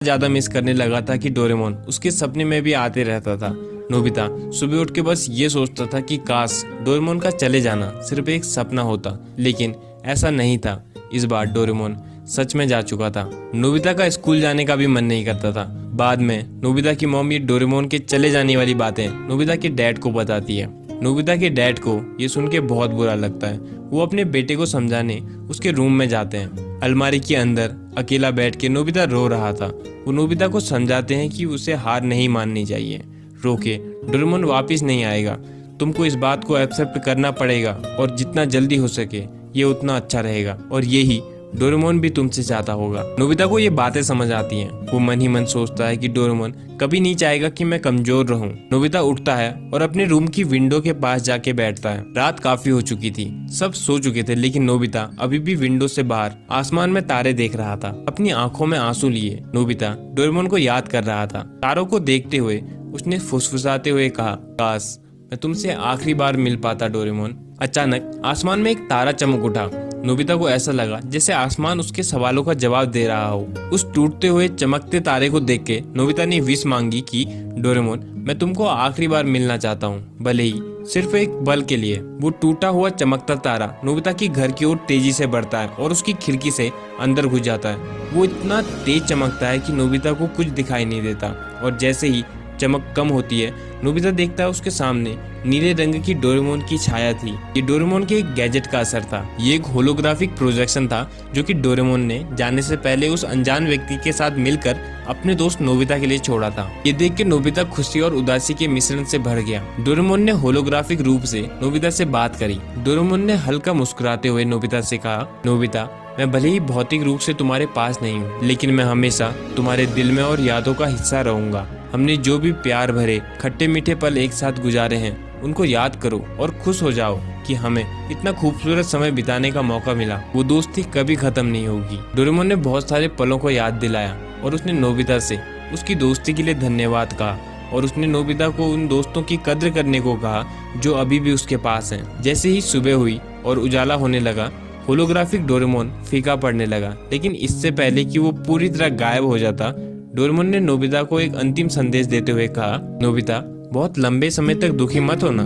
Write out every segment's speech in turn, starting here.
ज्यादा मिस करने लगा था कि डोरेमोन उसके सपने में भी आते रहता था। नोबिता सुबह उठ के बस ये सोचता था कि काश डोरेमोन का चले जाना सिर्फ एक सपना होता, लेकिन ऐसा नहीं था। इस बार डोरेमोन सच में जा चुका था। नोबिता का स्कूल जाने का भी मन नहीं करता था। बाद में नोबिता की मॉम ये डोरेमोन के चले जाने वाली बातें नोबिता के डैड को बताती है। नोबिता के डैड को ये सुन के बहुत बुरा लगता है। वो अपने बेटे को समझाने उसके रूम में जाते हैं। अलमारी के अंदर अकेला बैठ के नोबिता रो रहा था। वो नोबिता को समझाते हैं कि उसे हार नहीं माननी चाहिए। रोके, डोरेमोन वापिस नहीं आएगा। तुमको इस बात को एक्सेप्ट करना पड़ेगा और जितना जल्दी हो सके ये उतना अच्छा रहेगा, और यही डोरेमोन भी तुमसे चाहता होगा। नोबिता को ये बातें समझ आती हैं। वो मन ही मन सोचता है कि डोरेमोन कभी नहीं चाहेगा कि मैं कमजोर रहूं। नोबिता उठता है और अपने रूम की विंडो के पास जाके बैठता है। रात काफी हो चुकी थी, सब सो चुके थे, लेकिन नोबिता अभी भी विंडो से बाहर आसमान में तारे देख रहा था। अपनी आंखों में आंसू लिए नोबिता डोरेमोन को याद कर रहा था। तारों को देखते हुए उसने फुसफुसाते हुए कहा, काश मैं तुमसे आखिरी बार मिल पाता डोरेमोन। अचानक आसमान में एक तारा चमक उठा। नोबिता को ऐसा लगा जैसे आसमान उसके सवालों का जवाब दे रहा हो। उस टूटते हुए चमकते तारे को देख के नोबिता ने विश मांगी कि डोरेमोन मैं तुमको आखिरी बार मिलना चाहता हूँ, भले ही सिर्फ एक पल के लिए। वो टूटा हुआ चमकता तारा नोबिता की घर की ओर तेजी से बढ़ता है और उसकी खिड़की से अंदर घुस जाता है। वो इतना तेज चमकता है कि नोबिता को कुछ दिखाई नहीं देता, और जैसे ही चमक कम होती है नोबिता देखता है उसके सामने नीले रंग की डोरेमोन की छाया थी। ये डोरेमोन के एक गैजेट का असर था। ये एक होलोग्राफिक प्रोजेक्शन था जो कि डोरेमोन ने जाने से पहले उस अनजान व्यक्ति के साथ मिलकर अपने दोस्त नोबिता के लिए छोड़ा था। ये देख के नोबिता खुशी और उदासी के मिश्रण से भर गया। डोरेमोन ने होलोग्राफिक रूप से नोबिता से बात करी। डोरेमोन ने हल्का मुस्कुराते हुए नोबिता से कहा, नोबिता मैं भले ही भौतिक रूप से तुम्हारे पास नहीं हूँ, लेकिन मैं हमेशा तुम्हारे दिल में और यादों का हिस्सा रहूंगा। हमने जो भी प्यार भरे खट्टे मीठे पल एक साथ गुजारे हैं उनको याद करो और खुश हो जाओ कि हमें इतना खूबसूरत समय बिताने का मौका मिला। वो दोस्ती कभी खत्म नहीं होगी। डोरेमोन ने बहुत सारे पलों को याद दिलाया और उसने नोबिता से उसकी दोस्ती के लिए धन्यवाद कहा, और उसने नोबिता को उन दोस्तों की कद्र करने को कहा जो अभी भी उसके पास हैं। जैसे ही सुबह हुई और उजाला होने लगा, होलोग्राफिक डोरेमोन फीका पड़ने लगा, लेकिन इससे पहले कि वो पूरी तरह गायब हो जाता, डोरेमोन ने नोबिता को एक अंतिम संदेश देते हुए कहा, नोबिता बहुत लंबे समय तक दुखी मत होना।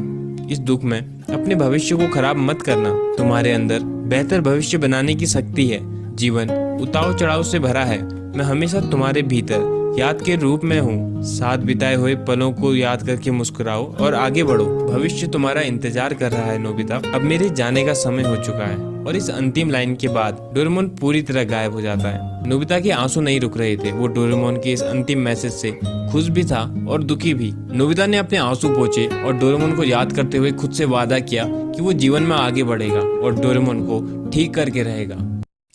इस दुख में अपने भविष्य को खराब मत करना। तुम्हारे अंदर बेहतर भविष्य बनाने की शक्ति है। जीवन उतार चढ़ाव से भरा है। मैं हमेशा तुम्हारे भीतर याद के रूप में हूँ। साथ बिताए हुए पलों को याद करके मुस्कुराओ और आगे बढ़ो। भविष्य तुम्हारा इंतजार कर रहा है नोबिता। अब मेरे जाने का समय हो चुका है। और इस अंतिम लाइन के बाद डोरेमोन पूरी तरह गायब हो जाता है। नोबिता के आंसू नहीं रुक रहे थे। वो डोरेमोन के इस अंतिम मैसेज से खुश भी था और दुखी भी। नोबिता ने अपने आंसू पोंछे और डोरेमोन को याद करते हुए खुद से वादा किया कि वो जीवन में आगे बढ़ेगा और डोरेमोन को ठीक करके रहेगा।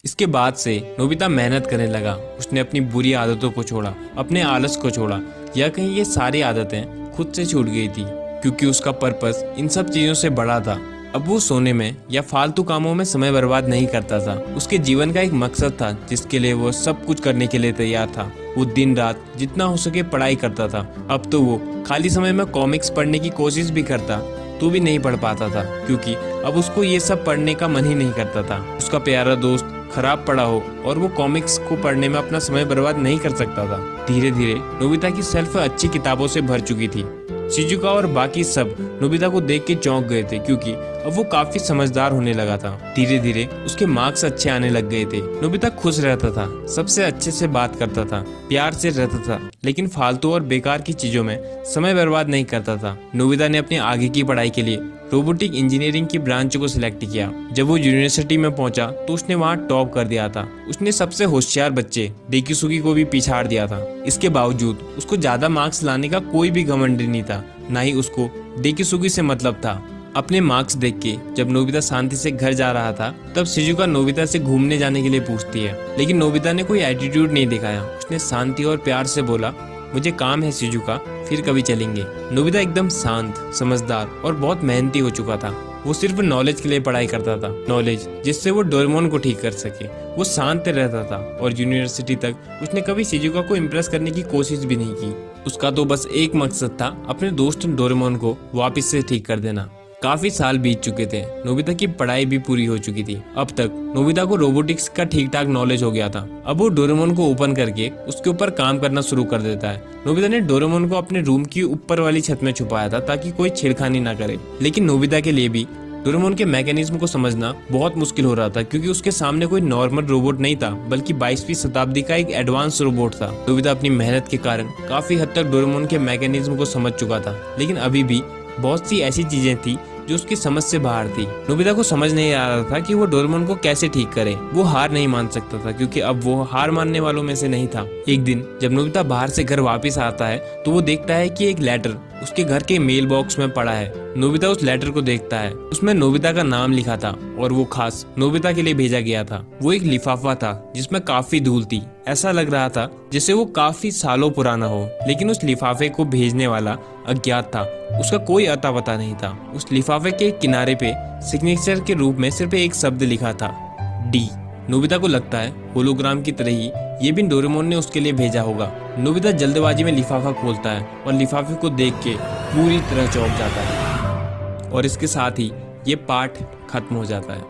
इसके बाद से नोबिता मेहनत करने लगा। उसने अपनी बुरी आदतों को छोड़ा, अपने आलस को छोड़ा, या कहीं ये सारी आदतें खुद से छूट गई थी, क्योंकि उसका पर्पस इन सब चीजों से बड़ा था। अब वो सोने में या फालतू कामों में समय बर्बाद नहीं करता था। उसके जीवन का एक मकसद था जिसके लिए वो सब कुछ करने के लिए तैयार था। वो दिन रात जितना हो सके पढ़ाई करता था। अब तो वो खाली समय में कॉमिक्स पढ़ने की कोशिश भी करता तो भी नहीं पढ़ पाता था, क्योंकि अब उसको ये सब पढ़ने का मन ही नहीं करता था। उसका प्यारा दोस्त खराब पढ़ा हो और वो कॉमिक्स को पढ़ने में अपना समय बर्बाद नहीं कर सकता था। धीरे धीरे नोबिता की सेल्फ अच्छी किताबों से भर चुकी थी। शिजुका और बाकी सब नोबिता को देख के चौंक गए थे, क्योंकि अब वो काफी समझदार होने लगा था। धीरे धीरे उसके मार्क्स अच्छे आने लग गए थे। नोबिता खुश रहता था, सबसे अच्छे से बात करता था, प्यार से रहता था, लेकिन फालतू और बेकार की चीजों में समय बर्बाद नहीं करता था। नोबिता ने अपने आगे की पढ़ाई के लिए रोबोटिक इंजीनियरिंग की ब्रांच को सिलेक्ट किया। जब वो यूनिवर्सिटी में पहुंचा तो उसने वहां टॉप कर दिया था। उसने सबसे होशियार बच्चे डेकिसुगी को भी पिछाड़ दिया था। इसके बावजूद उसको ज्यादा मार्क्स लाने का कोई भी घमंड नहीं था, ना ही उसको डेकिसुगी से मतलब था। अपने मार्क्स देख के जब नोबिता शांति से घर जा रहा था, तब शिजुका नोबिता से घूमने जाने के लिए पूछती है, लेकिन नोबिता ने कोई एटीट्यूड नहीं दिखाया। उसने शांति और प्यार से बोला, मुझे काम है शिजुका, फिर कभी चलेंगे। नोबिता एकदम शांत, समझदार और बहुत मेहनती हो चुका था। वो सिर्फ नॉलेज के लिए पढ़ाई करता था, नॉलेज जिससे वो डोरेमोन को ठीक कर सके। वो शांत रहता था और यूनिवर्सिटी तक उसने कभी शिजुका को इम्प्रेस करने की कोशिश भी नहीं की। उसका तो बस एक मकसद था, अपने दोस्त डोरेमोन को वापस से ठीक कर देना। काफी साल बीत चुके थे। नोबिता की पढ़ाई भी पूरी हो चुकी थी। अब तक नोबिता को रोबोटिक्स का ठीक ठाक नॉलेज हो गया था। अब वो डोरेमोन को ओपन करके उसके ऊपर काम करना शुरू कर देता है। नोबिता ने डोरेमोन को अपने रूम की ऊपर वाली छत में छुपाया था ताकि कोई छेड़खानी ना करे। लेकिन नोबिता के लिए भी डोरेमोन के मैकेनिज्म को समझना बहुत मुश्किल हो रहा था, क्योंकि उसके सामने कोई नॉर्मल रोबोट नहीं था, बल्कि 22वीं शताब्दी का एक एडवांस रोबोट था। नोबिता अपनी मेहनत के कारण काफी हद तक डोरेमोन के मैकेनिज्म को समझ चुका था, लेकिन अभी भी बहुत सी ऐसी चीजें थी जो उसकी समझ से बाहर थी। नोबिता को समझ नहीं आ रहा था कि वो डोरेमोन को कैसे ठीक करे। वो हार नहीं मान सकता था, क्योंकि अब वो हार मानने वालों में से नहीं था। एक दिन जब नोबिता बाहर से घर वापस आता है तो वो देखता है कि एक लेटर उसके घर के मेल बॉक्स में पड़ा है। नोबिता उस लेटर को देखता है। उसमें नोबिता का नाम लिखा था और वो खास नोबिता के लिए भेजा गया था। वो एक लिफाफा था जिसमें काफी धूल थी। ऐसा लग रहा था जैसे वो काफी सालों पुराना हो, लेकिन उस लिफाफे को भेजने वाला अज्ञात था। उसका कोई अता पता नहीं था। उस लिफाफे के किनारे पे सिग्नेचर के रूप में सिर्फ एक शब्द लिखा था, डी। नोबिता को लगता है होलोग्राम की तरह ही ये भी डोरेमोन ने उसके लिए भेजा होगा। नोबिता जल्दबाजी में लिफाफा खोलता है और लिफाफे को देख के पूरी तरह चौंक जाता है। और इसके साथ ही ये पार्ट खत्म हो जाता है।